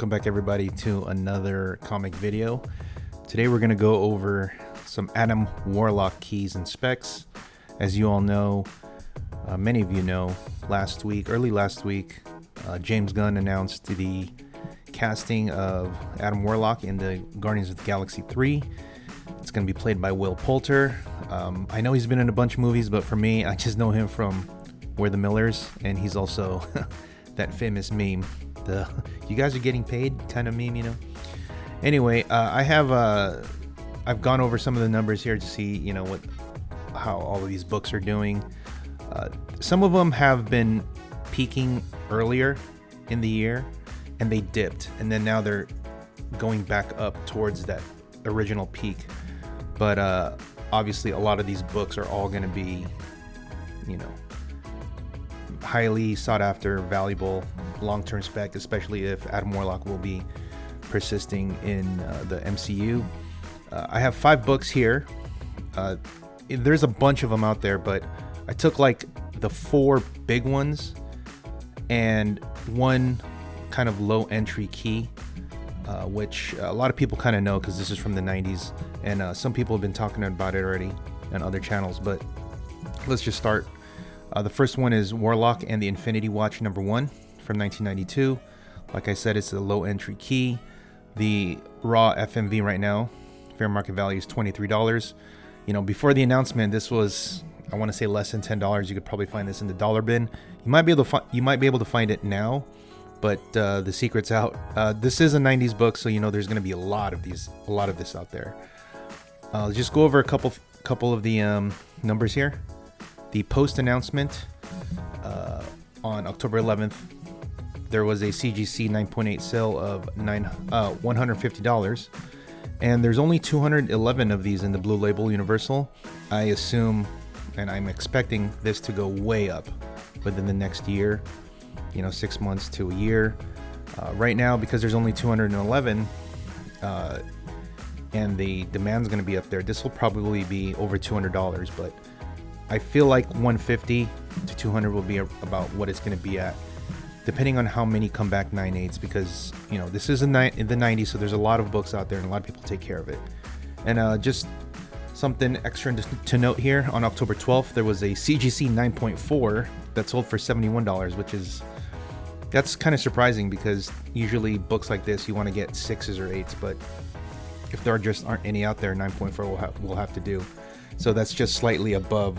Welcome back everybody to another comic video. Today we're going to go over some Adam Warlock Keys and Specs. As you all know, many of you know, early last week, James Gunn announced the casting of Adam Warlock in the Guardians of the Galaxy 3. It's going to be played by Will Poulter. I know he's been in a bunch of movies, but for me, I just know him from We're the Millers, and he's also that famous meme, the "you guys are getting paid" kind of meme, you know. Anyway, I've gone over some of the numbers here to see, you know, how all of these books are doing. Some of them have been peaking earlier in the year, and they dipped, and then now they're going back up towards that original peak. But obviously, a lot of these books are all going to be, you know, highly sought after, valuable, long-term spec, especially if Adam Warlock will be persisting in the MCU. I have 5 books here. There's a bunch of them out there, but I took like the 4 big ones and one kind of low entry key, which a lot of people kind of know because this is from the 90s, and some people have been talking about it already on other channels, but let's just start. The first one is Warlock and the Infinity Watch #1 from 1992. Like I said, it's a low entry key. The raw FMV right now, fair market value, is $23. You know, before the announcement, this was, I want to say, less than $10. You could probably find this in the dollar bin. You might be able to find it now, but the secret's out. This is a 90s book, so you know there's going to be a lot of this out there. Let's just go over a couple of the numbers here. The post announcement on October 11th, there was a CGC 9.8 sale of $150, and there's only 211 of these in the Blue Label Universal. I assume, and I'm expecting this to go way up within the next year, you know, 6 months to a year. Right now, because there's only 211, and the demand's going to be up there, this will probably be over $200, but I feel like 150 to 200 will be about what it's going to be at, depending on how many come back 9/8, because, you know, this is in the 90s, so there's a lot of books out there and a lot of people take care of it. And just something extra to note here, on October 12th, there was a CGC 9.4 that sold for $71, that's kind of surprising, because usually books like this, you want to get 6s or 8s, but if there just aren't any out there, 9.4 will have to do. So that's just slightly above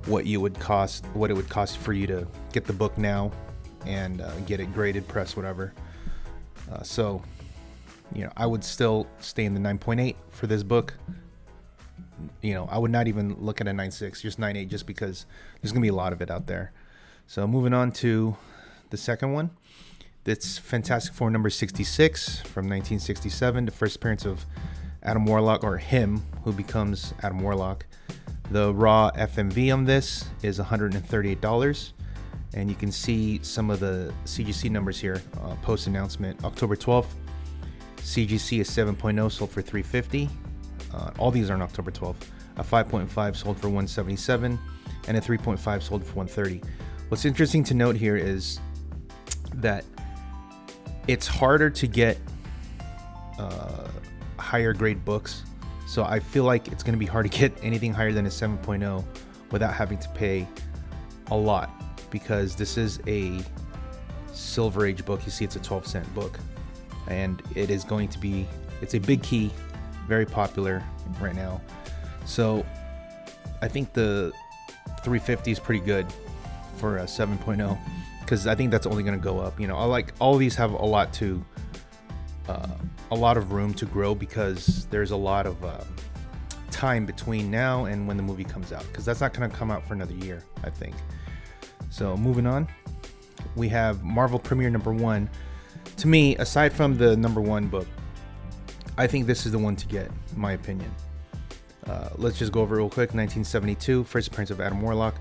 what it would cost for you to get the book now and get it graded, press, whatever. So, you know, I would still stay in the 9.8 for this book. You know, I would not even look at a 9.6, just 9.8, just because there's gonna be a lot of it out there. So moving on to the second one, that's Fantastic Four number 66 from 1967, the first appearance of Adam Warlock, or him who becomes Adam Warlock. The raw FMV on this is $138, and you can see some of the CGC numbers here. Post announcement, October 12th, CGC is 7.0, sold for $350. All these are on October 12th. A 5.5 sold for $177, and a 3.5 sold for $130. What's interesting to note here is that it's harder to get higher grade books, so I feel like it's going to be hard to get anything higher than a 7.0 without having to pay a lot, because this is a Silver Age book. You see, it's a 12-cent book, and it's a big key, very popular right now. So I think the 350 is pretty good for a 7.0, because I think that's only going to go up. You know, I like all of these have a lot of room to grow, because there's a lot of time between now and when the movie comes out, because that's not going to come out for another year, I think. So moving on, we have Marvel Premiere #1. To me, aside from the #1 book, I think this is the one to get, in my opinion. Let's just go over it real quick. 1972, first appearance of Adam Warlock.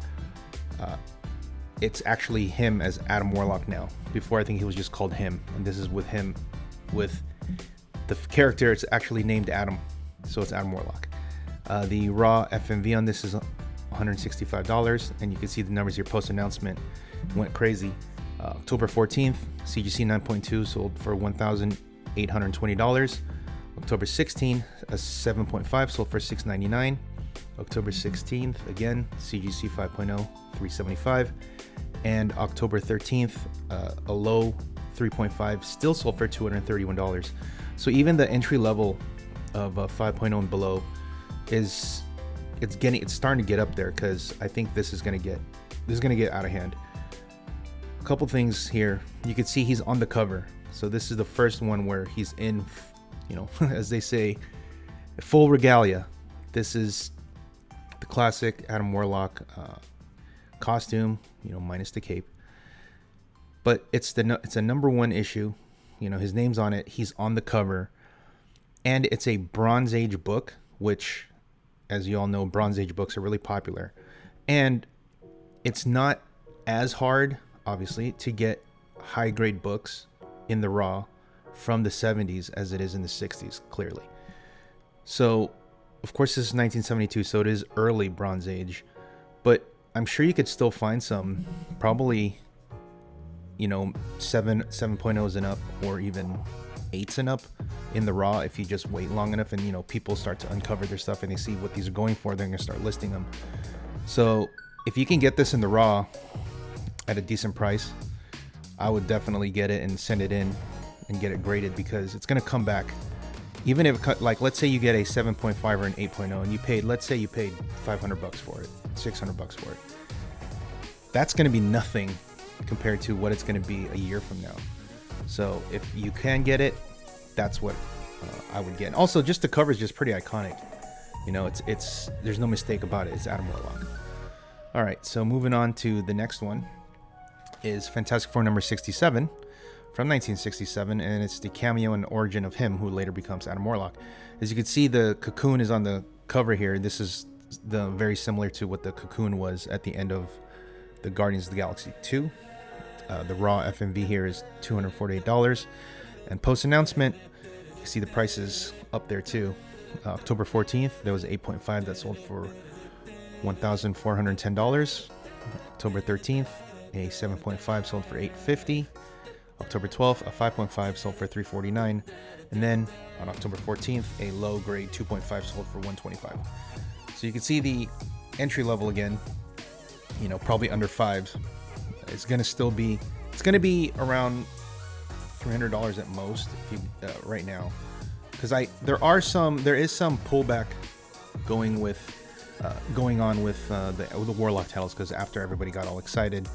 It's actually him as Adam Warlock now. Before, I think he was just called him, and this is with him, with the character. It's actually named Adam, so it's Adam Warlock. The raw FMV on this is $165, and you can see the numbers here. Post announcement went crazy. October 14th, CGC 9.2 sold for $1,820. October 16th, a 7.5 sold for $699. October 16th, again, CGC 5.0, $375. And October 13th, a low 3.5 still sold for $231. So even the entry level of 5.0 and below it's starting to get up there, because I think this is gonna get out of hand. A couple things here. You can see he's on the cover. So this is the first one where he's in, as they say, full regalia. This is the classic Adam Warlock costume, minus the cape. But it's a #1 issue. His name's on it. He's on the cover, and it's a Bronze Age book, which, as you all know, Bronze Age books are really popular. And it's not as hard, obviously, to get high grade books in the raw from the 70s as it is in the 60s, clearly. So, of course, this is 1972, so it is early Bronze Age, but I'm sure you could still find some, probably, 7.0s and up, or even 8s and up in the raw. If you just wait long enough and, people start to uncover their stuff and they see what these are going for, they're going to start listing them. So if you can get this in the raw at a decent price, I would definitely get it and send it in and get it graded, because it's going to come back. Even if, like, let's say you get a 7.5 or an 8.0 and you paid $500 for it, $600 for it. That's going to be nothing compared to what it's going to be a year from now. So if you can get it, that's what I would get. And also, just the cover is just pretty iconic. It's there's no mistake about it. It's Adam Warlock. All right, so moving on to the next one is Fantastic Four number 67 from 1967, and it's the cameo and origin of him who later becomes Adam Warlock. As you can see, the cocoon is on the cover here. This is very similar to what the cocoon was at the end of the Guardians of the Galaxy 2. The raw FMV here is $248, and post-announcement, you see the prices up there too. October 14th, there was 8.5 that sold for $1,410. October 13th, a 7.5 sold for $850. October 12th, a 5.5 sold for $349, and then on October 14th, a low grade 2.5 sold for $125. So you can see the entry level again, probably under $5. It's going to be around $300 at most if you, right now, because there is some pullback going on with the Warlock titles, because after everybody got all excited,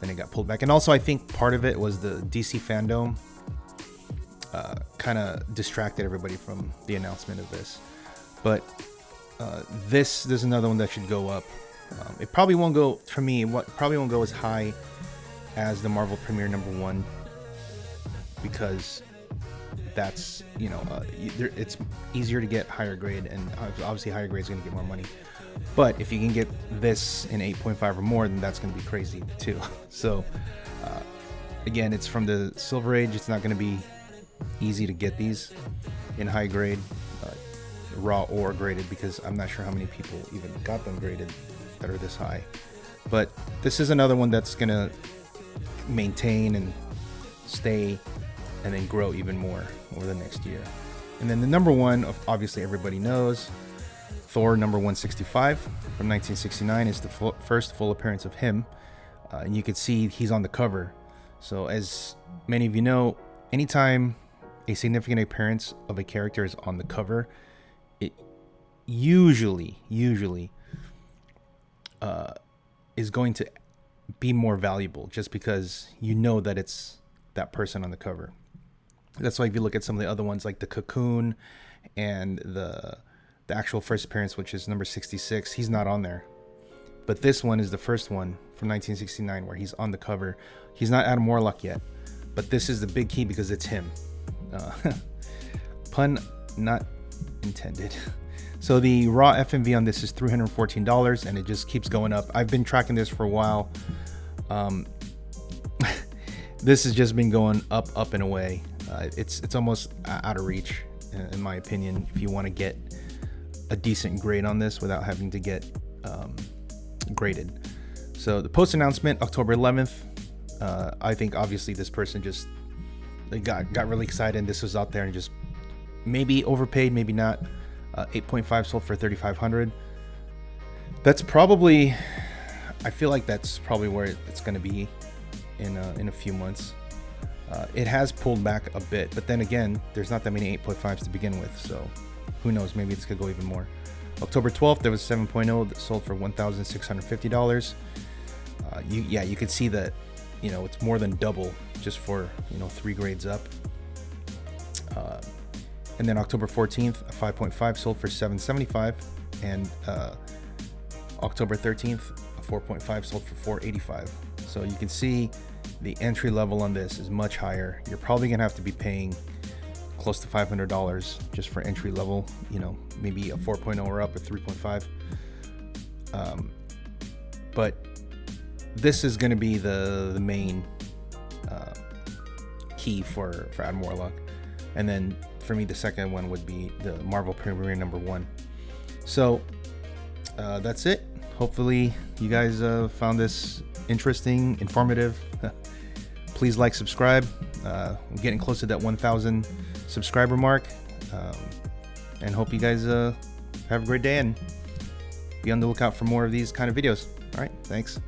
then it got pulled back. And also, I think part of it was the DC fandom kind of distracted everybody from the announcement of this. But this is another one that should go up. It probably won't go, for me, probably won't go as high as the Marvel Premiere #1, because that's, it's easier to get higher grade, and obviously higher grade is going to get more money. But if you can get this in 8.5 or more, then that's going to be crazy too. So again, it's from the Silver Age. It's not going to be easy to get these in high grade, raw or graded, because I'm not sure how many people even got them graded that are this high. But this is another one that's going to maintain and stay and then grow even more over the next year. And then the #1, obviously everybody knows, Thor number 165 from 1969 is the first full appearance of him. And you can see he's on the cover. So as many of you know, anytime a significant appearance of a character is on the cover, it usually is going to be more valuable, just because that it's that person on the cover. That's why if you look at some of the other ones, like the Cocoon and the actual first appearance, which is number 66, he's not on there. But this one is the first one from 1969 where he's on the cover. He's not Adam Warlock yet, but this is the big key because it's him. Pun not intended. So the raw FMV on this is $314, and it just keeps going up. I've been tracking this for a while. This has just been going up and away. It's almost out of reach, in my opinion, if you want to get a decent grade on this without having to get graded. So the post announcement, October 11th, I think obviously this person just got really excited and this was out there and just maybe overpaid, maybe not. 8.5 sold for 3,500. That's probably, I feel like that's probably where it's going to be in a few months. It has pulled back a bit, but then again, there's not that many 8.5s to begin with, so who knows, maybe this could go even more. October 12th, there was 7.0 that sold for $1,650. You could see that, it's more than double just for, 3 grades up. And then October 14th, a 5.5 sold for $775, and October 13th, a 4.5 sold for $485. So you can see the entry level on this is much higher. You're probably gonna have to be paying close to $500 just for entry level, maybe a 4.0 or up, a 3.5. But this is gonna be the main key for Adam Warlock. And then for me, the second one would be the Marvel Premiere #1. So that's it. Hopefully you guys found this interesting, informative. Please like, subscribe. I'm getting close to that 1,000 subscriber mark, and hope you guys have a great day and be on the lookout for more of these kind of videos. All right, thanks.